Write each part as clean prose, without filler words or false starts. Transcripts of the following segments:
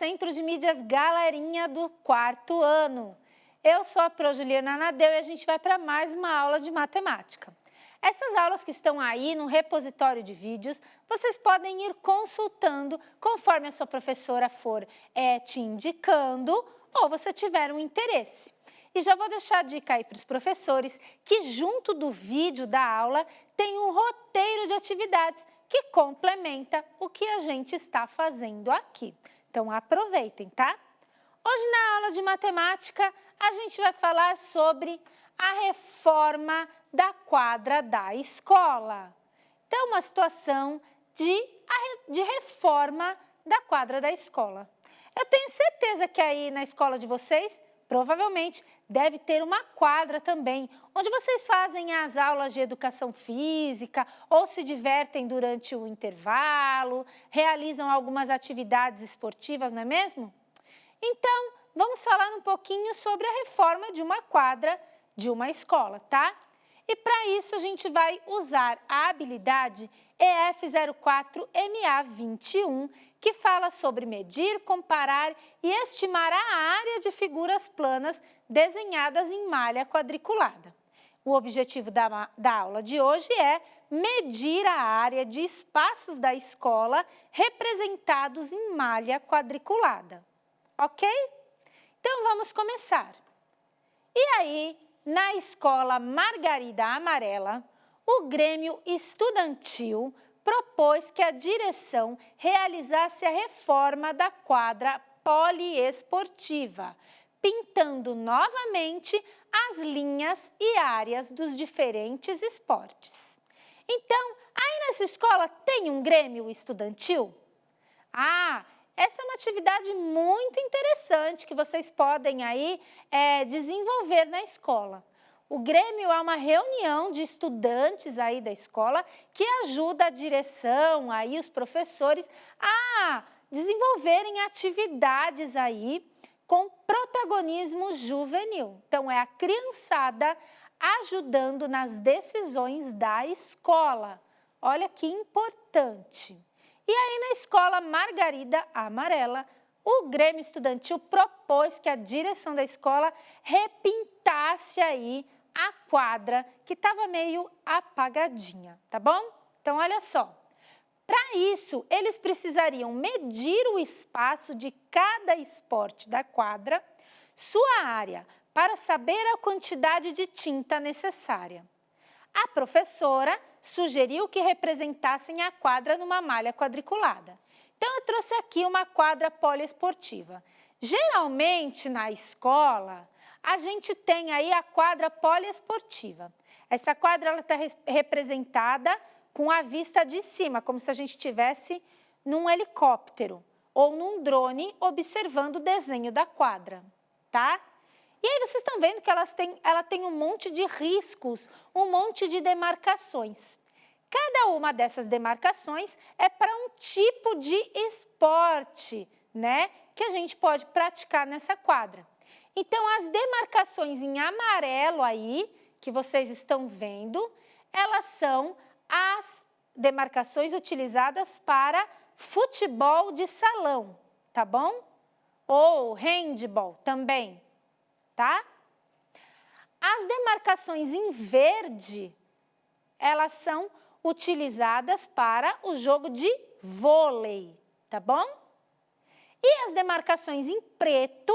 Centro de Mídias Galerinha do quarto ano. Eu sou a Pro Juliana Nadeu e a gente vai para mais uma aula de matemática. Essas aulas que estão aí no repositório de vídeos, vocês podem ir consultando conforme a sua professora for te indicando ou você tiver um interesse. E já vou deixar a dica aí para os professores que junto do vídeo da aula tem um roteiro de atividades que complementa o que a gente está fazendo aqui. Então aproveitem, tá? Hoje na aula de matemática a gente vai falar sobre a reforma da quadra da escola. Então uma situação de reforma da quadra da escola. Eu tenho certeza que aí na escola de vocês provavelmente deve ter uma quadra também, onde vocês fazem as aulas de educação física ou se divertem durante o intervalo, realizam algumas atividades esportivas, não é mesmo? Então, vamos falar um pouquinho sobre a reforma de uma quadra de uma escola, tá? E para isso a gente vai usar a habilidade EF04MA21, que fala sobre medir, comparar e estimar a área de figuras planas desenhadas em malha quadriculada. O objetivo da aula de hoje é medir a área de espaços da escola representados em malha quadriculada, ok? Então vamos começar. E aí, na escola Margarida Amarela, o Grêmio Estudantil propôs que a direção realizasse a reforma da quadra poliesportiva, pintando novamente as linhas e áreas dos diferentes esportes. Então, aí nessa escola tem um Grêmio Estudantil? Essa é uma atividade muito interessante que vocês podem aí desenvolver na escola. O Grêmio é uma reunião de estudantes aí da escola que ajuda a direção, aí os professores a desenvolverem atividades aí com protagonismo juvenil. Então, é a criançada ajudando nas decisões da escola. Olha que importante. E aí, na escola Margarida Amarela, o Grêmio Estudantil propôs que a direção da escola repintasse aí a quadra que estava meio apagadinha, tá bom? Então, olha só. Para isso, eles precisariam medir o espaço de cada esporte da quadra, sua área, para saber a quantidade de tinta necessária. A professora sugeriu que representassem a quadra numa malha quadriculada. Então, eu trouxe aqui uma quadra poliesportiva. Geralmente, na escola, a gente tem aí a quadra poliesportiva. Essa quadra está representada com a vista de cima, como se a gente estivesse num helicóptero ou num drone observando o desenho da quadra, tá? E aí vocês estão vendo que ela tem um monte de riscos, um monte de demarcações. Cada uma dessas demarcações é para um tipo de esporte, né, que a gente pode praticar nessa quadra. Então, as demarcações em amarelo aí, que vocês estão vendo, elas são as demarcações utilizadas para futebol de salão, tá bom? Ou handball também, tá? As demarcações em verde, elas são utilizadas para o jogo de vôlei, tá bom? E as demarcações em preto,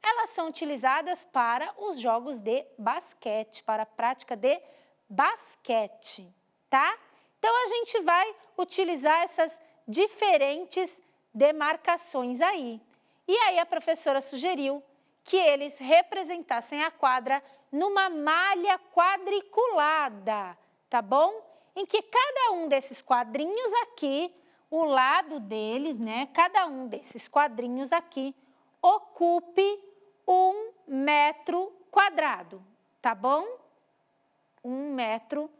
elas são utilizadas para os jogos de basquete, para a prática de basquete, tá? Então, a gente vai utilizar essas diferentes demarcações aí. E aí, a professora sugeriu que eles representassem a quadra numa malha quadriculada, tá bom? Em que cada um desses quadrinhos aqui, o lado deles, né? Cada um desses quadrinhos aqui ocupe 1 metro quadrado, tá bom? 1 metro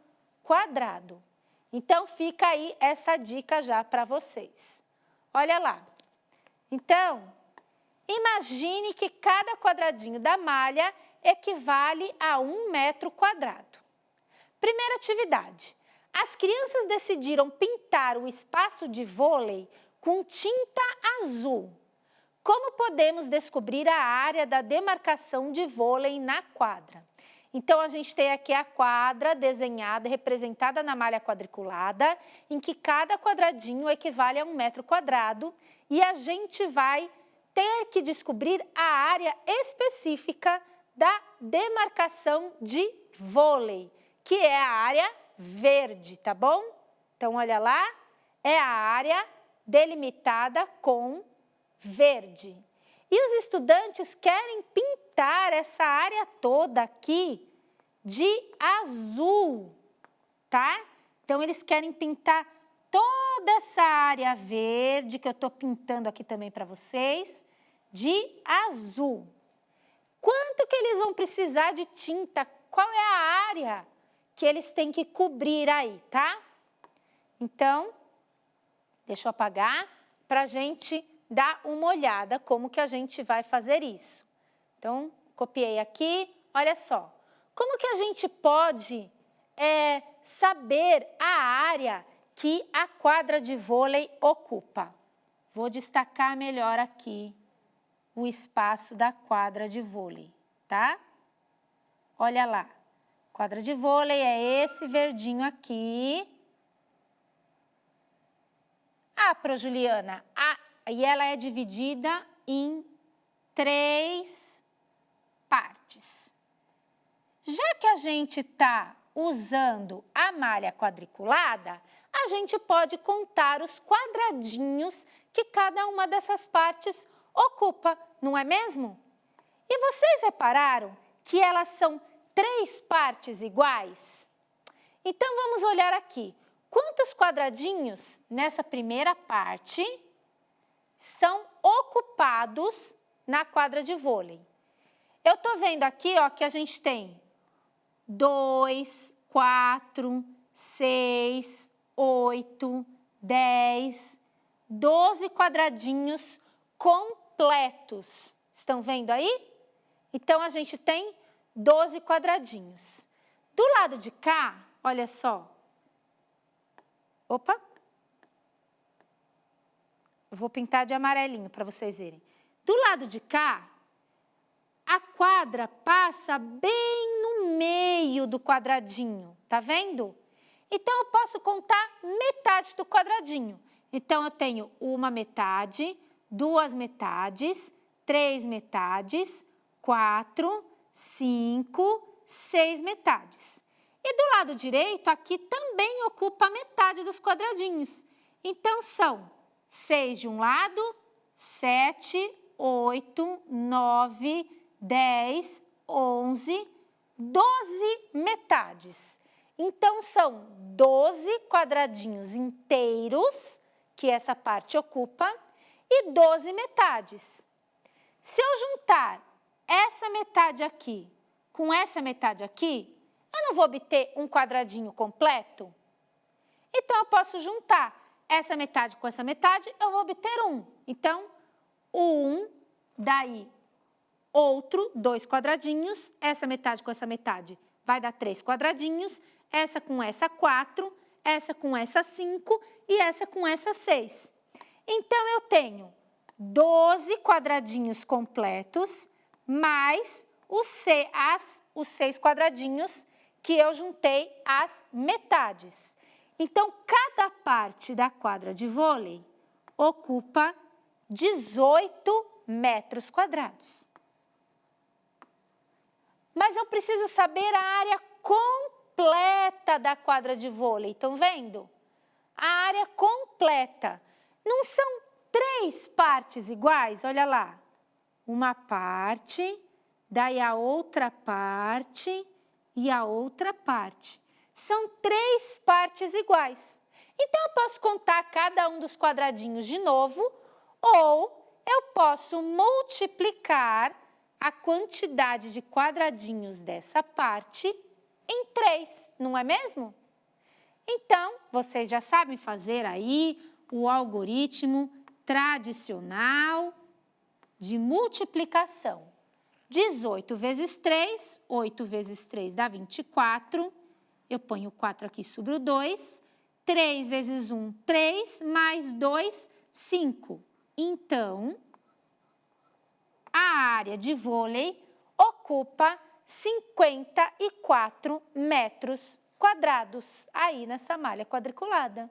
quadrado. Então, fica aí essa dica já para vocês. Olha lá. Então, imagine que cada quadradinho da malha equivale a 1 metro quadrado. Primeira atividade. As crianças decidiram pintar o espaço de vôlei com tinta azul. Como podemos descobrir a área da demarcação de vôlei na quadra? Então, a gente tem aqui a quadra desenhada, representada na malha quadriculada, em que cada quadradinho equivale a 1 metro quadrado, e a gente vai ter que descobrir a área específica da demarcação de vôlei, que é a área verde, tá bom? Então, olha lá, é a área delimitada com verde. E os estudantes querem pintar essa área toda aqui de azul, tá? Então, eles querem pintar toda essa área verde, que eu estou pintando aqui também para vocês, de azul. Quanto que eles vão precisar de tinta? Qual é a área que eles têm que cobrir aí, tá? Então, deixa eu apagar para a gente dar uma olhada como que a gente vai fazer isso. Então, copiei aqui, olha só. Como que a gente pode saber a área que a quadra de vôlei ocupa? Vou destacar melhor aqui o espaço da quadra de vôlei, tá? Olha lá, quadra de vôlei é esse verdinho aqui. Juliana, e ela é dividida em 3 partes. Já que a gente está usando a malha quadriculada, a gente pode contar os quadradinhos que cada uma dessas partes ocupa, não é mesmo? E vocês repararam que elas são 3 partes iguais? Então, vamos olhar aqui. Quantos quadradinhos nessa primeira parte são ocupados na quadra de vôlei? Eu estou vendo aqui, ó, que a gente tem 2, 4, 6, 8, 10, 12 quadradinhos completos. Estão vendo aí? Então, a gente tem 12 quadradinhos. Do lado de cá, olha só. Opa! Eu vou pintar de amarelinho para vocês verem. Do lado de cá, a quadra passa bem no meio do quadradinho, tá vendo? Então, eu posso contar metade do quadradinho. Então, eu tenho uma metade, 2 metades, 3 metades, 4, 5, 6 metades. E do lado direito, aqui também ocupa a metade dos quadradinhos. Então, são 6 de um lado, 7, 8, 9, 10, 11, 12 metades. Então, são 12 quadradinhos inteiros que essa parte ocupa e 12 metades. Se eu juntar essa metade aqui com essa metade aqui, eu não vou obter um quadradinho completo? Então, eu posso juntar essa metade com essa metade, eu vou obter 1. Então, o 1, daí outro, 2 quadradinhos, essa metade com essa metade vai dar 3 quadradinhos, essa com essa 4, essa com essa 5 e essa com essa 6. Então, eu tenho 12 quadradinhos completos, mais os 6 quadradinhos que eu juntei as metades. Então, cada parte da quadra de vôlei ocupa 18 metros quadrados. Mas eu preciso saber a área completa da quadra de vôlei, estão vendo? A área completa. Não são 3 partes iguais? Olha lá. Uma parte, daí a outra parte e a outra parte. São 3 partes iguais. Então, eu posso contar cada um dos quadradinhos de novo, ou eu posso multiplicar a quantidade de quadradinhos dessa parte em 3, não é mesmo? Então, vocês já sabem fazer aí o algoritmo tradicional de multiplicação. 18 vezes 3, 8 vezes 3 dá 24. Eu ponho o 4 aqui sobre o 2. 3 vezes 1, 3, mais 2, 5. Então, a área de vôlei ocupa 54 metros quadrados aí nessa malha quadriculada.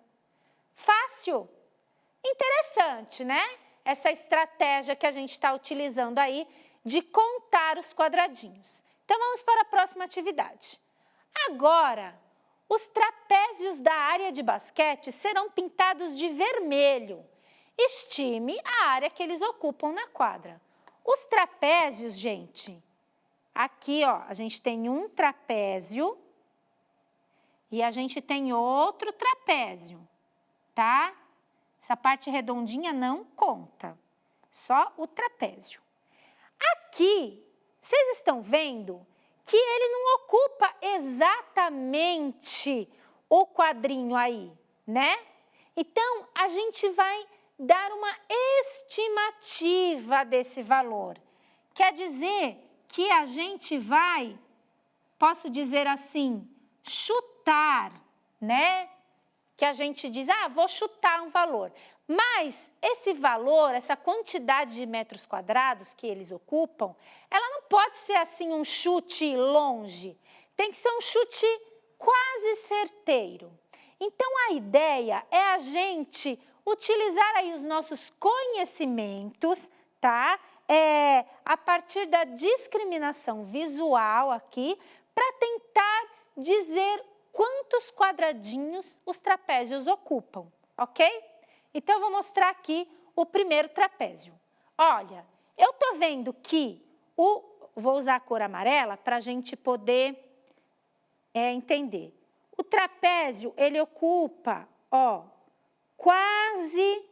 Fácil! Interessante, né? Essa estratégia que a gente está utilizando aí de contar os quadradinhos. Então, vamos para a próxima atividade. Agora, os trapézios da área de basquete serão pintados de vermelho. Estime a área que eles ocupam na quadra. Os trapézios, gente, aqui, ó, a gente tem um trapézio e a gente tem outro trapézio, tá? Essa parte redondinha não conta, só o trapézio. Aqui, vocês estão vendo que ele não ocupa exatamente o quadrinho aí, né? Então, a gente vai dar uma estimativa desse valor. Quer dizer que a gente vai, posso dizer assim, chutar, né? Que a gente diz, vou chutar um valor. Mas esse valor, essa quantidade de metros quadrados que eles ocupam, ela não pode ser assim um chute longe. Tem que ser um chute quase certeiro. Então, a ideia é a gente utilizar aí os nossos conhecimentos, tá? A partir da discriminação visual aqui, para tentar dizer quantos quadradinhos os trapézios ocupam, ok? Então, eu vou mostrar aqui o primeiro trapézio. Olha, eu tô vendo que vou usar a cor amarela para a gente poder entender. O trapézio, ele ocupa, ó, quase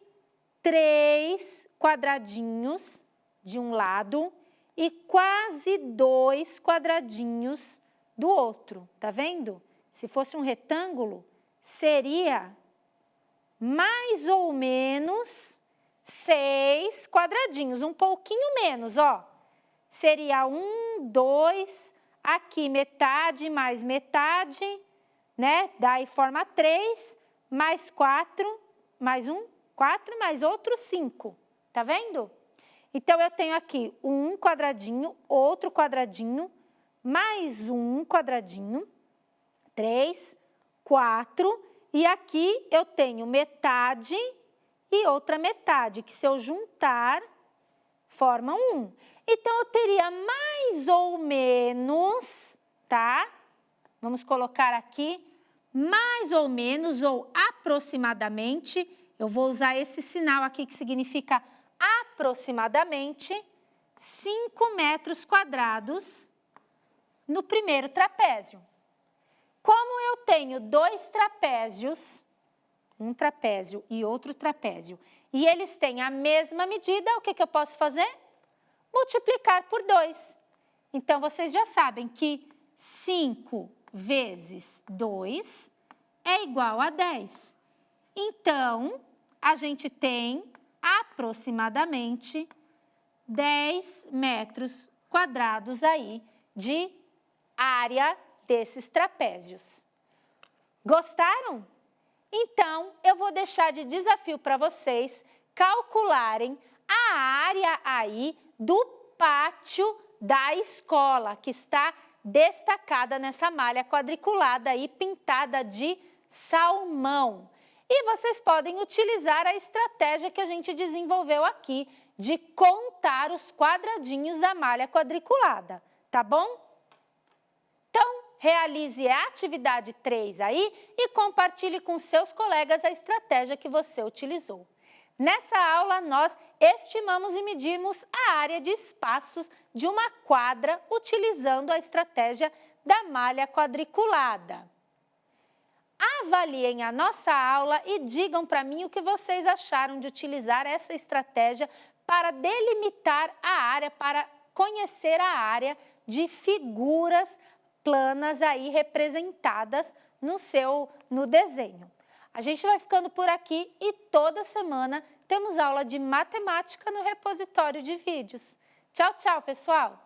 3 quadradinhos de um lado e quase 2 quadradinhos do outro, tá vendo? Se fosse um retângulo, seria mais ou menos 6 quadradinhos, um pouquinho menos, ó. Seria 1, 2, aqui metade mais metade, né? Daí forma 3, mais 4, mais 1, 4, mais outro 5, tá vendo? Então, eu tenho aqui um quadradinho, outro quadradinho, mais um quadradinho, 3, 4, e aqui eu tenho metade e outra metade, que se eu juntar, formam 1. Então, eu teria mais ou menos, tá? Vamos colocar aqui, mais ou menos ou aproximadamente, eu vou usar esse sinal aqui que significa aproximadamente 5 metros quadrados no primeiro trapézio. Como eu tenho 2 trapézios, um trapézio e outro trapézio, e eles têm a mesma medida, o que eu posso fazer? Multiplicar por 2. Então, vocês já sabem que 5 vezes 2 é igual a 10. Então, a gente tem aproximadamente 10 metros quadrados aí de área desses trapézios. Gostaram? Então, eu vou deixar de desafio para vocês calcularem a área aí do pátio da escola, que está destacada nessa malha quadriculada aí, pintada de salmão. E vocês podem utilizar a estratégia que a gente desenvolveu aqui, de contar os quadradinhos da malha quadriculada, tá bom? Então, realize a atividade 3 aí e compartilhe com seus colegas a estratégia que você utilizou. Nessa aula, nós estimamos e medimos a área de espaços de uma quadra utilizando a estratégia da malha quadriculada. Avaliem a nossa aula e digam para mim o que vocês acharam de utilizar essa estratégia para delimitar a área, para conhecer a área de figuras planas aí representadas no desenho. A gente vai ficando por aqui e toda semana temos aula de matemática no repositório de vídeos. Tchau, tchau, pessoal!